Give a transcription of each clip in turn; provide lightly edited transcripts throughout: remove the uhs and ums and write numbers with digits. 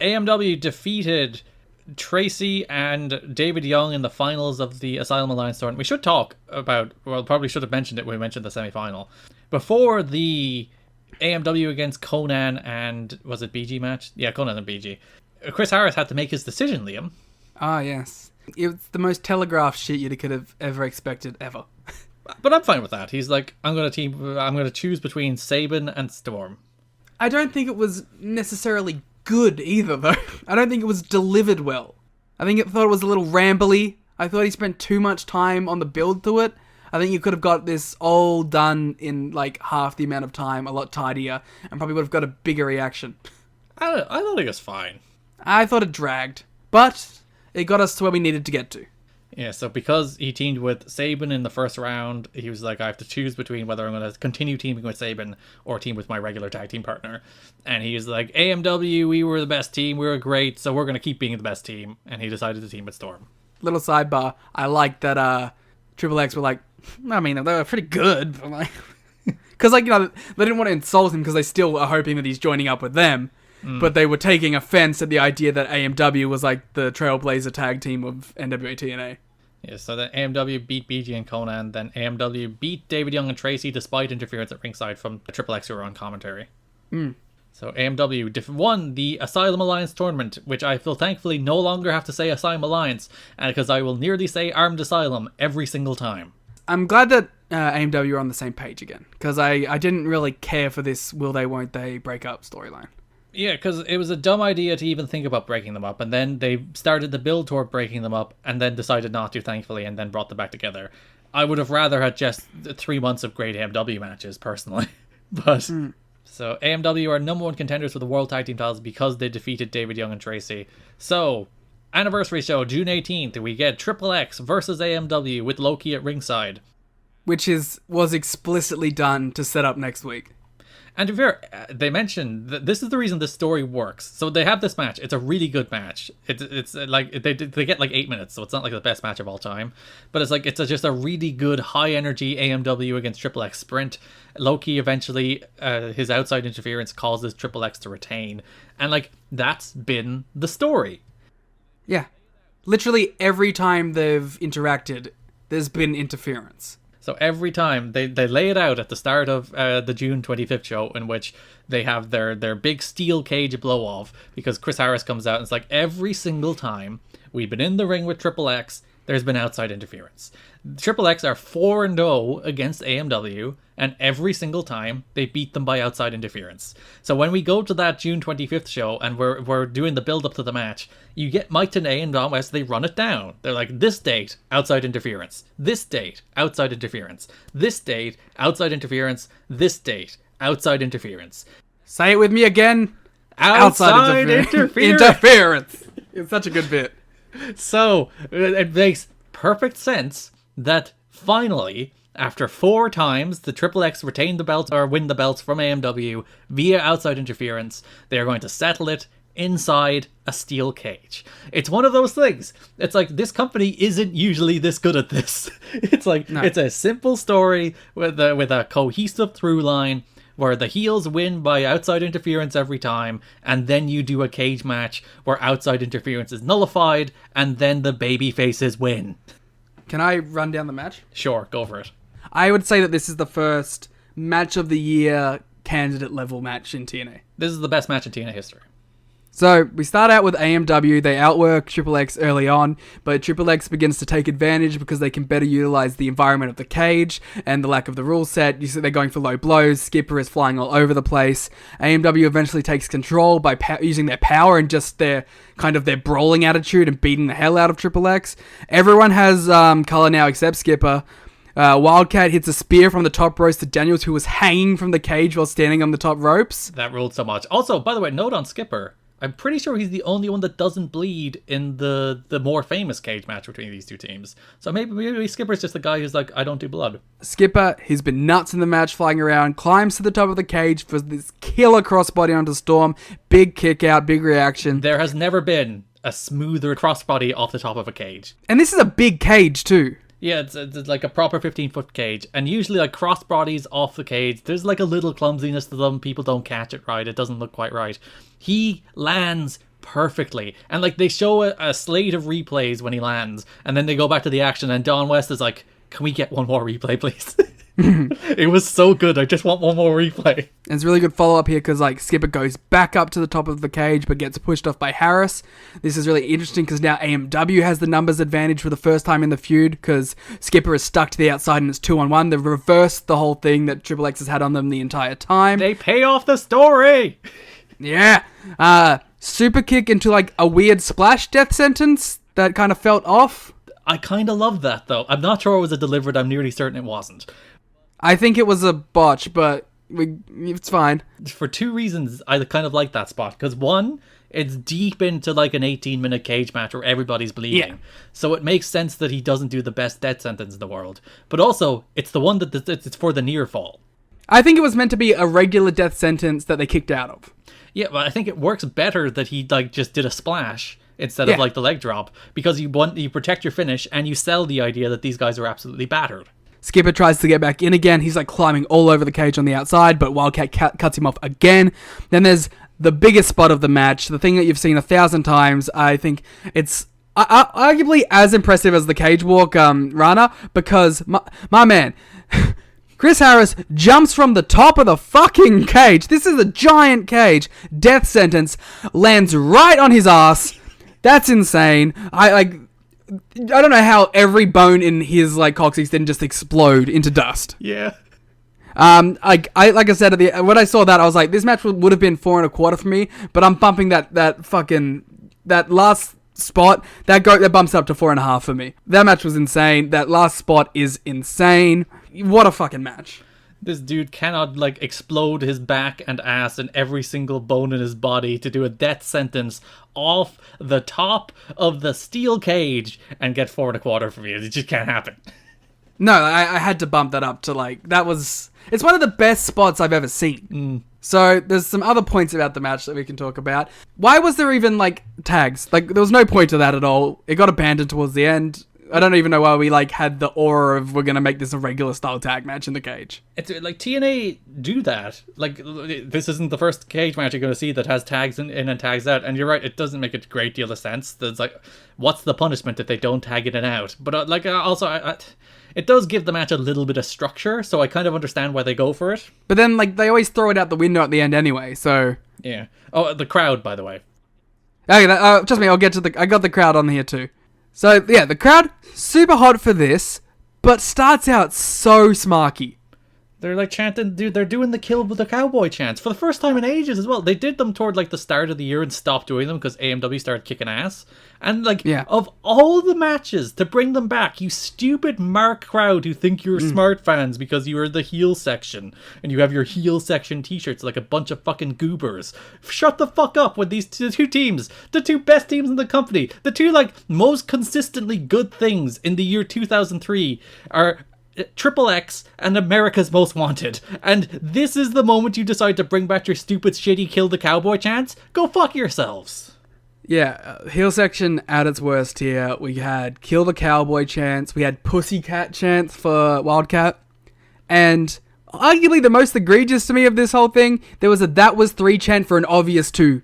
AMW defeated Tracy and David Young in the finals of the Asylum Alliance tournament. We should talk about, well, probably should have mentioned it when we mentioned the semi-final. Before the AMW against Conan and, was it BG match? Yeah, Conan and BG. Chris Harris had to make his decision, Liam. Ah, yes. It's the most telegraphed shit you could have ever expected, ever. But I'm fine with that. He's like, I'm going to choose between Sabin and Storm. I don't think it was necessarily good either, though. I don't think it was delivered well. I thought it was a little rambly. I thought he spent too much time on the build to it. I think you could have got this all done in like half the amount of time, a lot tidier, and probably would have got a bigger reaction. I thought it was fine. I thought it dragged, but it got us to where we needed to get to. Yeah, so because he teamed with Sabin in the first round, he was like, I have to choose between whether I'm going to continue teaming with Sabin or team with my regular tag team partner. And he was like, AMW, we were the best team, we were great, so we're going to keep being the best team. And he decided to team with Storm. Little sidebar, I like that Triple X were like, I mean, they were pretty good, but like... Because, like, you know, they didn't want to insult him because they still are hoping that he's joining up with them. But they were taking offense at the idea that AMW was like the Trailblazer tag team of NWA-TNA. Yeah, so then AMW beat BG and Conan, then AMW beat David Young and Tracy despite interference at ringside from the Triple X who were on commentary. So AMW won the Asylum Alliance tournament, which I feel thankfully no longer have to say Asylum Alliance, because I will nearly say Armed Asylum every single time. I'm glad that AMW are on the same page again, because I didn't really care for this will they won't they break up storyline. Yeah, because it was a dumb idea to even think about breaking them up, and then they started the build toward breaking them up, and then decided not to, thankfully, and then brought them back together. I would have rather had just 3 months of great AMW matches, personally. But, so AMW are number one contenders for the World Tag Team titles because they defeated David Young and Tracy. So, anniversary show, June 18th, we get Triple X versus AMW with Loki at ringside. Which was explicitly done to set up next week. And to be fair, they mentioned that this is the reason this story works. So they have this match. It's a really good match. It's like they get like 8 minutes, so it's not like the best match of all time. But it's like just a really good high energy AMW against Triple X sprint. Loki eventually, his outside interference causes Triple X to retain, and like that's been the story. Yeah, literally every time they've interacted, there's been interference. So every time they lay it out at the start of the June 25th show, in which they have their big steel cage blow off, because Chris Harris comes out and it's like, every single time we've been in the ring with Triple X, there's been outside interference. Triple X are 4-0 against AMW, and every single time they beat them by outside interference. So when we go to that June 25th show and we're doing the build up to the match, you get Mike Tenay and Don West, they run it down. They're like, this date, outside interference. This date, outside interference. This date, outside interference. This date, outside interference. Say it with me again. Outside interference. Interference. It's such a good bit. So it makes perfect sense that finally, after 4 times the Triple X retain the belt or win the belts from AMW via outside interference, they are going to settle it inside a steel cage. It's one of those things. It's like, this company isn't usually this good at this. It's like, no. It's a simple story with a cohesive through line where the heels win by outside interference every time, and then you do a cage match where outside interference is nullified, and then the baby faces win. Can I run down the match? Sure, go for it. I would say that this is the first match of the year candidate level match in TNA. This is the best match in TNA history. So, we start out with AMW, they outwork Triple X early on, but Triple X begins to take advantage because they can better utilize the environment of the cage and the lack of the rule set. You see they're going for low blows, Skipper is flying all over the place. AMW eventually takes control by using their power and just their brawling attitude and beating the hell out of Triple X. Everyone has color now except Skipper. Wildcat hits a spear from the top ropes to Daniels, who was hanging from the cage while standing on the top ropes. That ruled so much. Also, by the way, note on Skipper. I'm pretty sure he's the only one that doesn't bleed in the more famous cage match between these two teams. So maybe Skipper's just the guy who's like, I don't do blood. Skipper, he's been nuts in the match, flying around, climbs to the top of the cage for this killer crossbody onto Storm. Big kick out, big reaction. There has never been a smoother crossbody off the top of a cage. And this is a big cage too. Yeah, it's like a proper 15-foot cage. And usually, like, crossbodies off the cage, there's like a little clumsiness to them. People don't catch it right. It doesn't look quite right. He lands perfectly. And like they show a slate of replays when he lands, and then they go back to the action, and Don West is like, can we get one more replay, please? It was so good. I just want one more replay. And it's a really good follow-up here because like Skipper goes back up to the top of the cage but gets pushed off by Harris. This is really interesting because now AMW has the numbers advantage for the first time in the feud because Skipper is stuck to the outside and it's 2-on-1. They've reversed the whole thing that Triple X has had on them the entire time. They pay off the story. Yeah. Super kick into like a weird splash death sentence that kind of felt off. I kind of love that though. I'm not sure it was a delivered. I'm nearly certain it wasn't. I think it was a botch, but it's fine. For two reasons, I kind of like that spot. Because one, it's deep into like an 18-minute cage match where everybody's bleeding. Yeah. So it makes sense that he doesn't do the best death sentence in the world. But also, it's the one that it's for the near fall. I think it was meant to be a regular death sentence that they kicked out of. Yeah, but I think it works better that he like just did a splash instead of like the leg drop. Because you protect your finish and you sell the idea that these guys are absolutely battered. Skipper tries to get back in again. He's like climbing all over the cage on the outside, but Wildcat cuts him off again. Then there's the biggest spot of the match, the thing that you've seen 1,000 times. I think it's arguably as impressive as the cage walk, Rana, because my man, Chris Harris jumps from the top of the fucking cage. This is a giant cage. Death sentence lands right on his ass. That's insane. I don't know how every bone in his like coccyx didn't just explode into dust. Yeah. Like I said when I saw that, I was like, this match would have been 4.25 for me, but I'm bumping that last spot that bumps up to 4.5 for me. That match was insane. That last spot is insane. What a fucking match. This dude cannot like explode his back and ass and every single bone in his body to do a death sentence off the top of the steel cage and get 4.25 for me. It just can't happen. No, I had to bump that up to like, it's one of the best spots I've ever seen. So there's some other points about the match that we can talk about. Why was there even like tags? Like there was no point to that at all. It got abandoned towards the end. I don't even know why we like had the aura of we're gonna make this a regular style tag match in the cage. It's like TNA do that. Like this isn't the first cage match you're gonna see that has tags in and tags out. And you're right, it doesn't make a great deal of sense. There's like, what's the punishment if they don't tag it in and out? But it does give the match a little bit of structure, so I kind of understand why they go for it. But then like they always throw it out the window at the end anyway. So yeah. Oh, the crowd, by the way. Okay, trust me, I got the crowd on here too. So, yeah, the crowd, super hot for this, but starts out so smarky. They're like chanting, dude, they're doing the kill with the cowboy chants for the first time in ages as well. They did them toward like the start of the year and stopped doing them because AMW started kicking ass. And like, of all the matches to bring them back, you stupid mark crowd who think you're smart fans because you are the heel section and you have your heel section t-shirts like a bunch of fucking goobers. Shut the fuck up with these two teams, the two best teams in the company, the two like most consistently good things in the year 2003 are Triple X and America's Most Wanted. And this is the moment you decide to bring back your stupid shitty kill the cowboy chants? Go fuck yourselves. Yeah, heel section at its worst here. We had kill the cowboy chants. We had pussycat chants for Wildcat. And arguably the most egregious to me of this whole thing, there was a that was 3 chant for an obvious 2.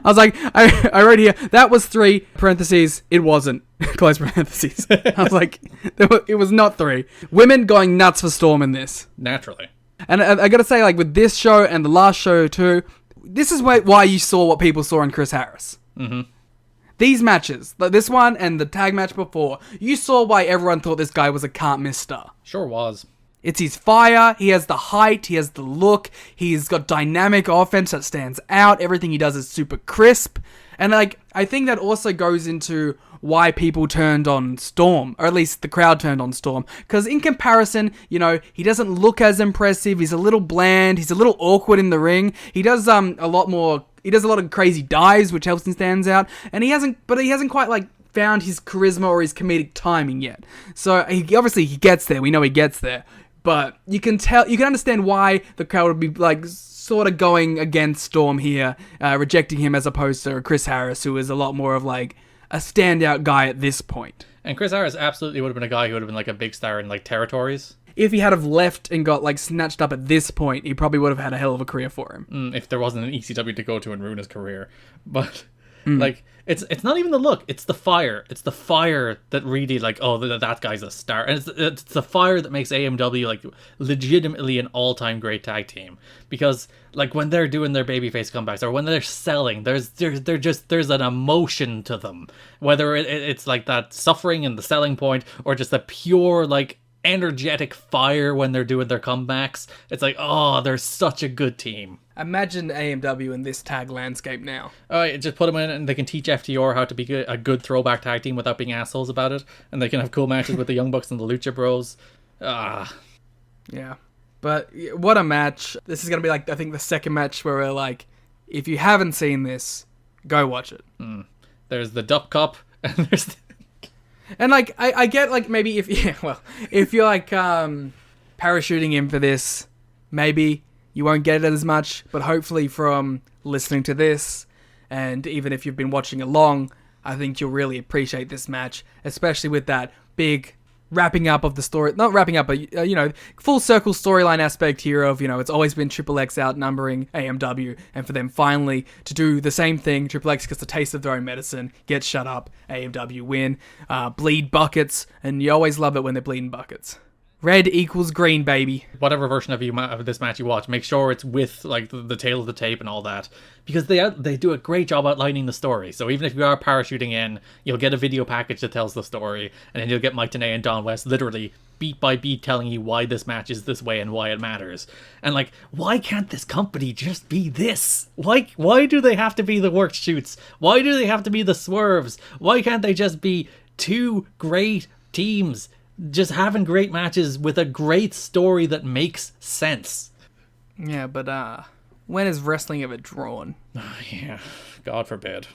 I was like, I wrote here, that was 3, parentheses, it wasn't, close parentheses. I was like, it was not 3. Women going nuts for Storm in this. Naturally. And I gotta say, like, with this show and the last show too, this is why you saw what people saw in Chris Harris. Mm-hmm. These matches, this one and the tag match before, you saw why everyone thought this guy was a can't miss star. Sure was. It's his fire, he has the height, he has the look, he's got dynamic offense that stands out, everything he does is super crisp, and like, I think that also goes into why people turned on Storm, or at least the crowd turned on Storm, because in comparison, you know, he doesn't look as impressive, he's a little bland, he's a little awkward in the ring, he does a lot of crazy dives, which helps him stand out, and he hasn't quite like found his charisma or his comedic timing yet, so he gets there, we know he gets there. But you can understand why the crowd would be like sort of going against Storm here, rejecting him as opposed to Chris Harris, who is a lot more of like a standout guy at this point. And Chris Harris absolutely would have been a guy who would have been like a big star in like territories. if he had have left and got like snatched up at this point, he probably would have had a hell of a career for him. If there wasn't an ECW to go to and ruin his career. But like it's not even the look, it's the fire. It's the fire that really like, oh, that guy's a star. And it's the fire that makes AMW like legitimately an all-time great tag team. Because like when they're doing their babyface comebacks or when they're selling, there's an emotion to them. Whether it's like that suffering and the selling point or just a pure like energetic fire when they're doing their comebacks. It's like, oh, they're such a good team. Imagine AMW in this tag landscape now. Just put them in and they can teach FTR how to be a good throwback tag team without being assholes about it. And they can have cool matches with the Young Bucks and the Lucha Bros. Yeah. But what a match. This is going to be like, I think, the second match where we're like, if you haven't seen this, go watch it. There's the Duck Cup and there's... And, like, I get, like, maybe if you're, like, parachuting in for this, maybe you won't get it as much, but hopefully from listening to this, and even if you've been watching along, I think you'll really appreciate this match, especially with that big wrapping up of the story, not wrapping up, but, full circle storyline aspect here of, it's always been Triple X outnumbering AMW, and for them finally to do the same thing, Triple X gets a taste of their own medicine, gets shut up, AMW win, bleed buckets, and you always love it when they're bleeding buckets. Red equals green, baby. Whatever version of this match you watch, make sure it's with like the tail of the tape and all that, because they do a great job outlining the story. So even if you are parachuting in, you'll get a video package that tells the story, and then you'll get Mike Tenay and Don West literally beat by beat telling you why this match is this way and why it matters. And like, why can't this company just be this? Why do they have to be the work shoots? Why do they have to be the swerves? Why can't they just be two great teams just having great matches with a great story that makes sense? Yeah, but when is wrestling ever drawn? Yeah, God forbid.